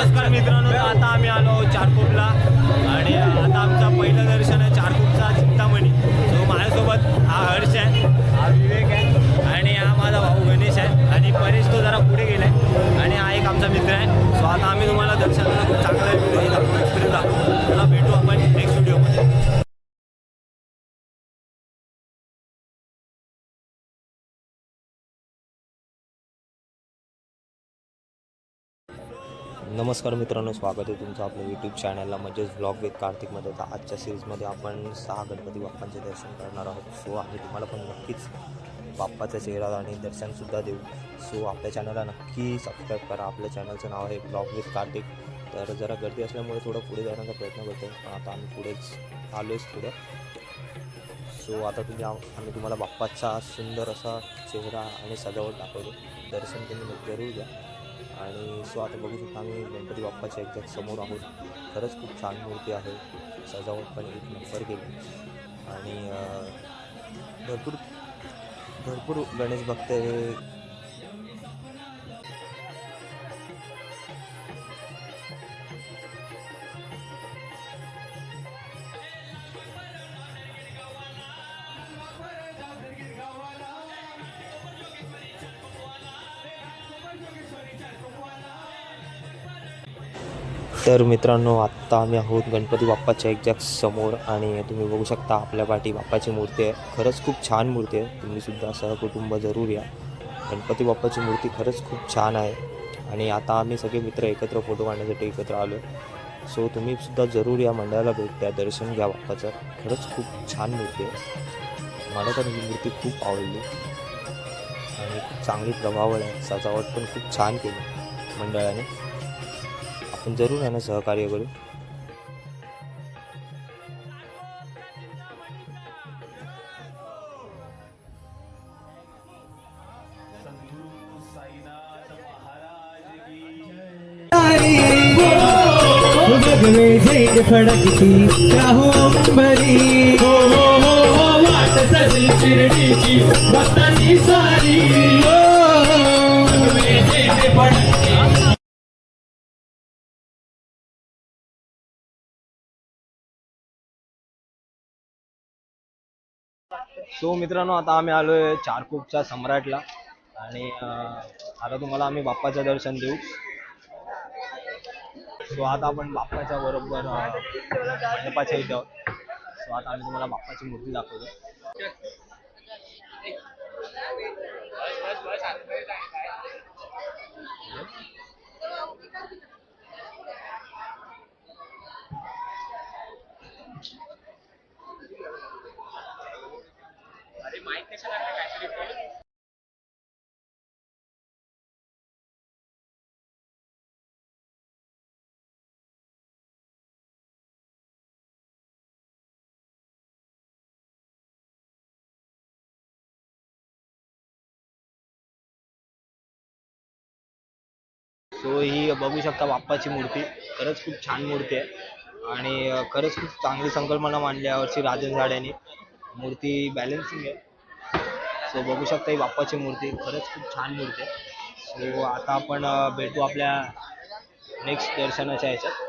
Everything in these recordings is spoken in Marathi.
नमस्कार मित्रांनो, आता आम्ही आलो आहोत चारकोपला आणि आता आमचं पहिलं दर्शन आहे चारकोपचा चिंतामणी. जो माझ्यासोबत हा हर्ष आहे, हा विवेक आहे आणि हा माझा भाऊ गणेश आहे आणि परेश तो जरा पुढे गेला आहे आणि हा एक आमचा मित्र आहे. सो आता आम्ही तुम्हाला दर्शनाला खूप चांगला व्हिडिओ दाखवू, एक्सपिरियन्स दाखवू. चला भेटू आपण नेक्स्ट व्हिडिओमध्ये. नमस्कार मित्रांनो, स्वागत आहे तुमचं आपल्या यूट्यूब चॅनलला म्हणजेच ब्लॉग विथ कार्तिकमध्ये. तर आजच्या सिरीजमध्ये आपण 6 गणपती बाप्पांचे दर्शन करणार आहोत. सो आम्ही तुम्हाला पण नक्कीच बाप्पाचा चेहरा आणि दर्शनसुद्धा देऊ. सो आपल्या चॅनलला नक्की सबस्क्राईब करा. आपल्या चॅनलचं नाव आहे ब्लॉग विथ कार्तिक. तर जरा गर्दी असल्यामुळे थोडं पुढे जाण्याचा प्रयत्न करतो, पण आता आम्ही पुढेच आलो आहेच पुढं. सो आता आम्ही तुम्हाला बाप्पाचा सुंदर असा चेहरा आणि सजावट दाखवतो. दर्शन तुम्ही जरूर घ्या. आणि सो आता बघू शकता आम्ही गणपती बाप्पाच्या एक्झॅक्ट समोर आहोत. खरंच खूप छान मूर्ती आहे, सजावट पण एक नंबर केली आणि भरपूर भरपूर गणेश भक्त हे तर मित्रांनो, आत्ता आम्ही आहोत गणपती बाप्पाच्या एक्झॅक्ट समोर आणि तुम्ही बघू शकता आपल्या पाठी बाप्पाची मूर्ती आहे. खरंच खूप छान मूर्ती आहे. तुम्हीसुद्धा सहकुटुंब जरूर या. गणपती बाप्पाची मूर्ती खरंच खूप छान आहे आणि आता आम्ही सगळे मित्र एकत्र फोटो काढण्यासाठी एकत्र आलो आहे. सो तुम्हीसुद्धा जरूर या, मंडळाला भेट द्या, दर्शन घ्या बाप्पाचं. खरंच खूप छान मूर्ती आहे. मला तर ही मूर्ती खूप आवडली आणि खूप चांगली प्रभावळ आहे. सजावट पण खूप छान केली मंडळाने. आपण जरूर यांना सहकार्य करू. फडकती हो वाट सजली शिर्डीची भक्तांची सारी सो मित्रांनो, आता आम्ही आलो आहे चारकोपच्या सम्राटला आणि आता तुम्हाला आम्ही बाप्पाचं दर्शन देऊ. सो आता आपण बाप्पाच्या बरोबर मंडपाच्या इथे आहोत. सो आता आम्ही तुम्हाला बाप्पाची मूर्ती दाखवतो. सो ही बघू शकता बाप्पाची मूर्ती. खरंच खूप छान मूर्ती आहे आणि खरंच खूप चांगली संकल्पना मांडली यावर्षी राजन झाड्यांनी. मूर्ती बॅलन्सिंग आहे. सो बघू शकता ही बाप्पाची मूर्ती खरंच खूप छान मूर्ती आहे. सो आता आपण भेटू आपल्या नेक्स्ट दर्शनाच्या ह्याच्यात.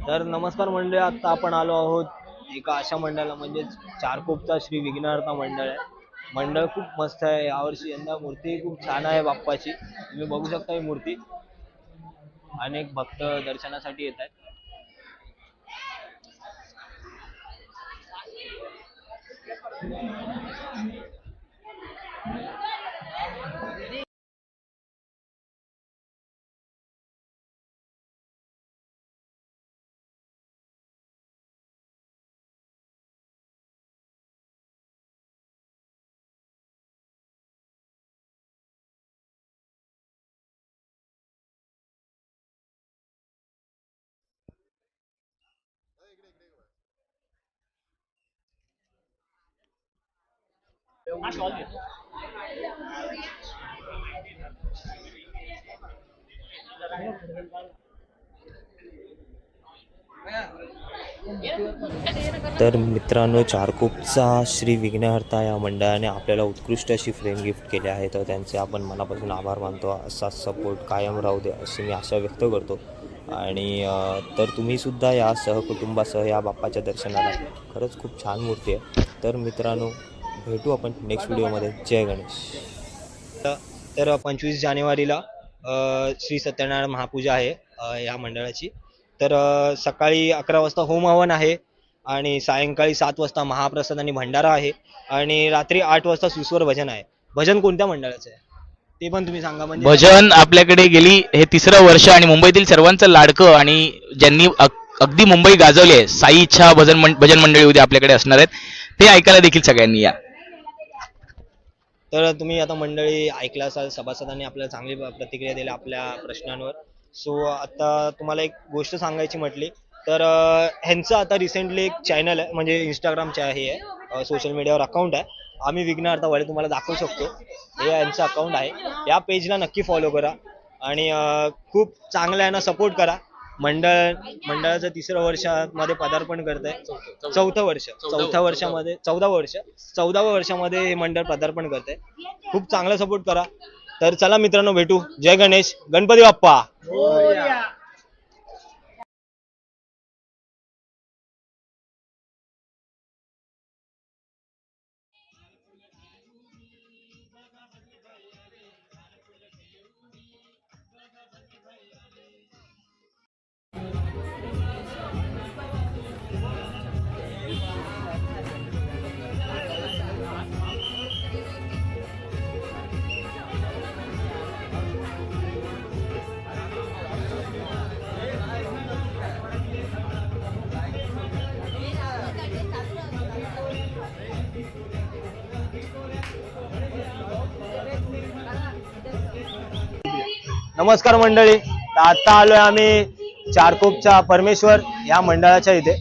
तर नमस्कार मंडळी, आता आपण आलो आहोत एका अशा मंडळाला म्हणजेच चारकोपचा श्री विघ्नहर्ता मंडळ आहे. मंडळ खूप मस्त आहे यावर्षी. यंदा मूर्ती खूप छान आहे बाप्पाची. तुम्ही बघू शकता ही मूर्ती. अनेक भक्त दर्शनासाठी येत आहेत. तर मित्रांनो, चारकोपचा श्री विघ्नहर्ता या मंडळाने आपल्याला उत्कृष्ट अशी फ्रेम गिफ्ट केली आहे, तर त्यांचे आपण मनापासून आभार मानतो. असा सपोर्ट कायम राहू दे अशी मी आशा व्यक्त करतो. आणि तर तुम्हीसुद्धा या सहकुटुंबासह या बाप्पाच्या दर्शनाला. खरंच खूप छान मूर्ती आहे. तर मित्रांनो, भेटू आपण नेक्स्ट व्हिडिओमध्ये. जय गणेश. तर 25 जानेवारीला श्री सत्यनारायण महापूजा आहे या मंडळाची. तर सकाळी 11 वाजता होम हवन आहे आणि सायंकाळी 7 वाजता महाप्रसाद आणि भंडारा आहे आणि रात्री 8 वाजता सुस्वर भजन आहे. भजन कोणत्या मंडळाचं आहे ते पण तुम्ही सांगा. म्हणजे भजन आपल्याकडे गेली हे 3रं वर्ष आणि मुंबईतील सर्वांचं लाडकं आणि ज्यांनी अगदी मुंबई गाजवली आहे, साई इच्छा भजन मंडळी उद्या आपल्याकडे असणार आहेत. ते ऐकायला देखील सगळ्यांनी या. तर तुम्ही आता मंडळी ऐकला असाल, सभासदांनी आपल्याला चांगली प्रतिक्रिया दिली आपल्या प्रश्नांवर. सो आता तुम्हाला एक गोष्ट सांगायची म्हटली तर ह्यांचं आता रिसेंटली एक चॅनल आहे, म्हणजे इंस्टाग्रामचे आहे, सोशल मीडियावर अकाउंट आहे. आम्ही विघ्नहर्ता वडे तुम्हाला दाखवू शकतो. हे यांचं अकाउंट आहे. या पेजला नक्की फॉलो करा आणि खूप चांगलं आहे ना, सपोर्ट करा. मंडळाचं 3रं वर्षामध्ये पदार्पण करत आहे. 14व्या वर्षामध्ये हे मंडळ पदार्पण करत आहे. खूप चांगला सपोर्ट करा. तर चला मित्रांनो, भेटू. जय गणेश. गणपती बाप्पा. नमस्कार मंडळी. तर आता आलोय आम्ही चारकोपच्या परमेश्वर या मंडळाच्या इथे.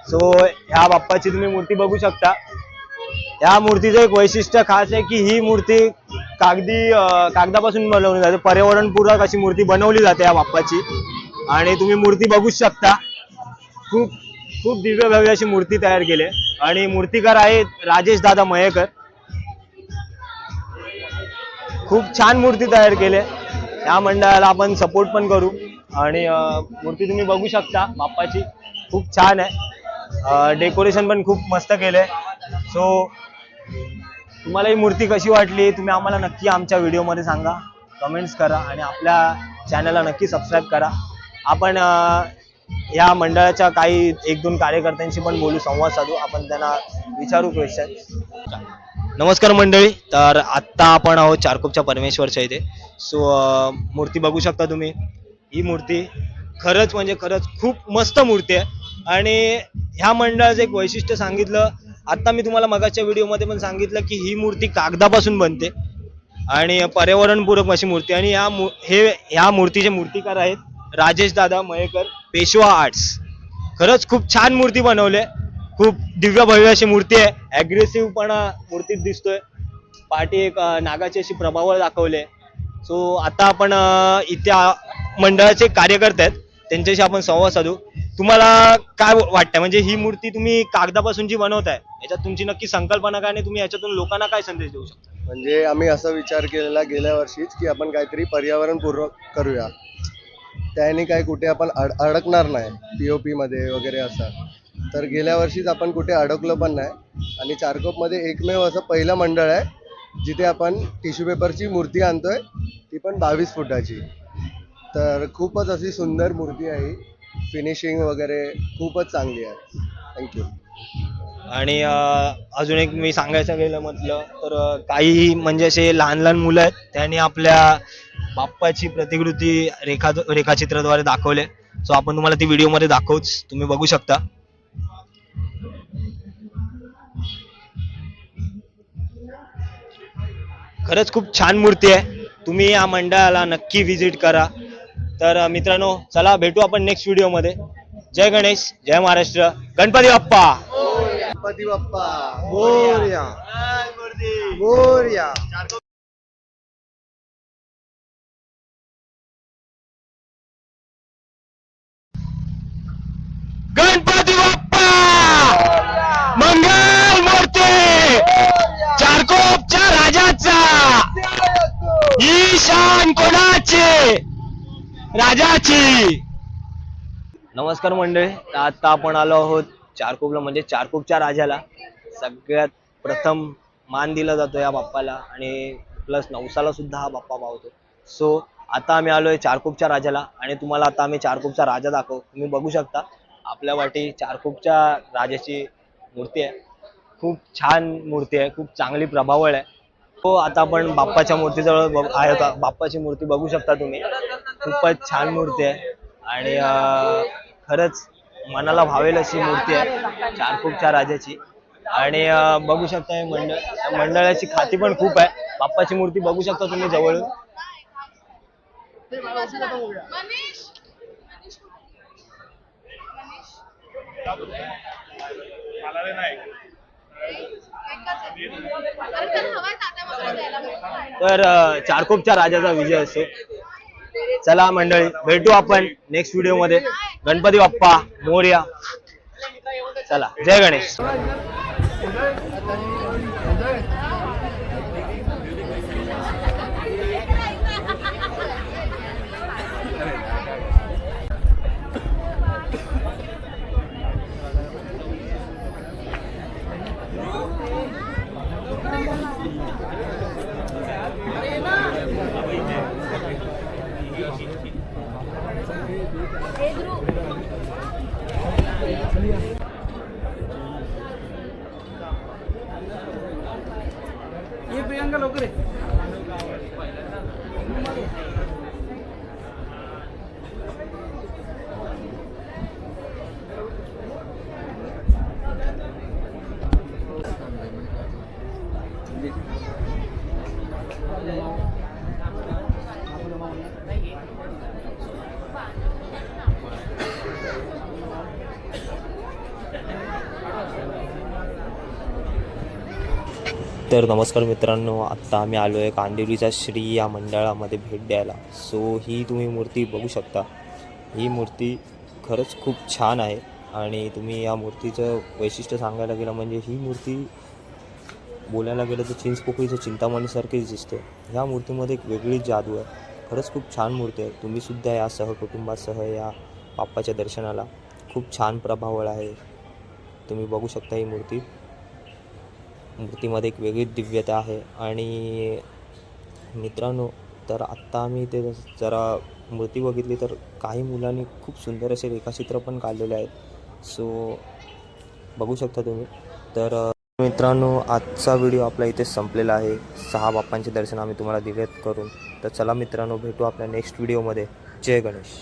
सो ह्या बाप्पाची तुम्ही मूर्ती बघू शकता. या मूर्तीचं एक वैशिष्ट्य खास आहे की ही मूर्ती कागदापासून बनवली जाते. पर्यावरणपूरक अशी मूर्ती बनवली जाते या बाप्पाची. आणि तुम्ही मूर्ती बघू शकता. खूप खूप दिव्य भव्य अशी मूर्ती तयार केली आहे आणि मूर्तिकार आहेत राजेश दादा मयेकर. खूप छान मूर्ती तयार केली. या मंडळाला आपण सपोर्ट पण करू. आणि मूर्ती तुम्ही बघू शकता बाप्पाची, खूप छान आहे. डेकोरेशन पण खूप मस्त केलंय. सो तुम्हाला ही मूर्ती कशी वाटली तुम्ही आम्हाला नक्की आमच्या व्हिडिओमध्ये सांगा, कमेंट्स करा आणि आपल्या चॅनलला नक्की सबस्क्राईब करा. आपण या मंडळाच्या काही 1-2 कार्यकर्त्यांशी पण बोलू, संवाद साधू. आपण त्यांना विचारू क्वेश्चन. नमस्कार मंडळी. तर आत्ता आपण आहोत चारकोपच्या परमेश्वरच्या इथे. सो मूर्ती बघू शकता तुम्ही. ही मूर्ती खरंच म्हणजे खरंच खूप मस्त मूर्ती आहे. आणि ह्या मंडळाचं एक वैशिष्ट्य सांगितलं आत्ता मी तुम्हाला मगाच्या व्हिडिओमध्ये पण सांगितलं की ही मूर्ती कागदापासून बनते आणि पर्यावरणपूरक अशी मूर्ती. आणि ह्या मूर्तीचे मूर्तिकार आहेत राजेश दादा मयेकर, पेशवा आर्ट्स. खरंच खूप छान मूर्ती बनवली. खूप दिव्य भव्य अशी मूर्ती आहे. ॲग्रेसिव्ह पण मूर्तीत दिसतोय. पाठी एक नागाची अशी प्रभावळ दाखवले. सो आता आपण इथे मंडळाचे कार्यकर्ते आहेत, त्यांच्याशी आपण संवाद साधू. तुम्हाला काय वाटतं, म्हणजे ही मूर्ती तुम्ही कागदापासून जी बनवताय याच्यात तुमची नक्की संकल्पना काय आणि तुम्ही याच्यातून लोकांना काय संदेश देऊ शकता? म्हणजे आम्ही असा विचार केलेला गेल्या वर्षीच की आपण काहीतरी पर्यावरणपूर्वक करूया, त्याने काय कुठे आपण अडकणार नाही POP मध्ये वगैरे असं. तर गेल्या वर्षीच आपण कुठे अडकलो पण नाही. आणि चारकोपमध्ये एकमेव असं पहिलं मंडळ आहे जिथे आपण टिश्यू पेपरची मूर्ती आणतोय, ती पण 22 फुटाची. तर खूपच अशी सुंदर मूर्ती आहे. फिनिशिंग वगैरे खूपच चांगली आहे. थँक्यू. आणि अजून एक मी सांगायचं गेलं म्हटलं तर काही म्हणजे असे लहान लहान मुलं आहेत, त्यांनी आपल्या बाप्पाची प्रतिकृती रेखाचित्राद्वारे दाखवले. सो आपण तुम्हाला ती व्हिडिओमध्ये दाखवूच, तुम्ही बघू शकता. खरंच खूप छान मूर्ती आहे. तुम्ही या मंडळाला नक्की व्हिजिट करा. तर मित्रांनो, चला भेटू आपण नेक्स्ट व्हिडिओमध्ये. जय गणेश, जय महाराष्ट्र, गणपती बाप्पा. गणपती बाप्पा मोरया. मोरया. गणपती बाप्पा मंगल मूर्ती चारकोपच्या राजाचा ही शान कोणाची राजाची. नमस्कार मंडळी, तर आता आपण आलो आहोत चारकोपला, म्हणजे चारकोपच्या राजाला. सगळ्यात प्रथम मान दिला जातो या बाप्पाला आणि प्लस नवसाला सुद्धा हा बाप्पा पावतो. सो आता आम्ही आलोय चारकोपच्या राजाला आणि तुम्हाला आता आम्ही चारकोपचा राजा दाखवू. तुम्ही बघू शकता आपल्या वाटी चारकोपच्या राजाची मूर्ती आहे. खूप छान मूर्ती आहे, खूप चांगली प्रभावळ आहे. तो आता आपण बाप्पाच्या मूर्तीजवळ आहे. बाप्पाची मूर्ती बघू शकता तुम्ही, खूपच छान मूर्ती आहे आणि खरंच मनाला भावेल अशी मूर्ती आहे चारकोपच्या राजाची. आणि बघू शकता हे मंडळाची खाती पण खूप आहे. बाप्पाची मूर्ती बघू शकता तुम्ही जवळून. तर चारकोपच्या राजाचा विजय असो. चला मंडळी, भेटू आपण नेक्स्ट व्हिडिओ मध्ये. गणपती बाप्पा मोरया. चला, जय गणेश. तर नमस्कार मित्रांनो, आत्ता आम्ही आलो आहे कांदिवलीच्या श्री या मंडळामध्ये भेट द्यायला. सो ही तुम्ही मूर्ती बघू शकता. ही मूर्ती खरंच खूप छान आहे आणि तुम्ही या मूर्तीचं वैशिष्ट्य सांगायला गेलं म्हणजे ही मूर्ती बोलायला गेलं तर चिंचपोकळीचं चिंतामणीसारखीच दिसते. ह्या मूर्तीमध्ये एक वेगळीच जादू आहे. खरंच खूप छान मूर्ती आहे. तुम्हीसुद्धा या सहकुटुंबासह या बाप्पाच्या दर्शनाला. खूप छान प्रभावळ आहे. तुम्ही बघू शकता ही मूर्तीमध्ये एक वेगळीच दिव्यता आहे. आणि मित्रांनो, तर आत्ता आम्ही ते जरा मूर्ती बघितली तर काही मुलांनी खूप सुंदर असे रेखाचित्र पण काढलेले आहेत. सो बघू शकता तुम्ही. तर मित्रांनो, आजचा व्हिडिओ आपला इथेच संपलेला आहे. 6 बाप्पांचे दर्शन आम्ही तुम्हाला दिलेत करून. तर चला मित्रांनो, भेटू आपल्या नेक्स्ट व्हिडिओमध्ये. जय गणेश.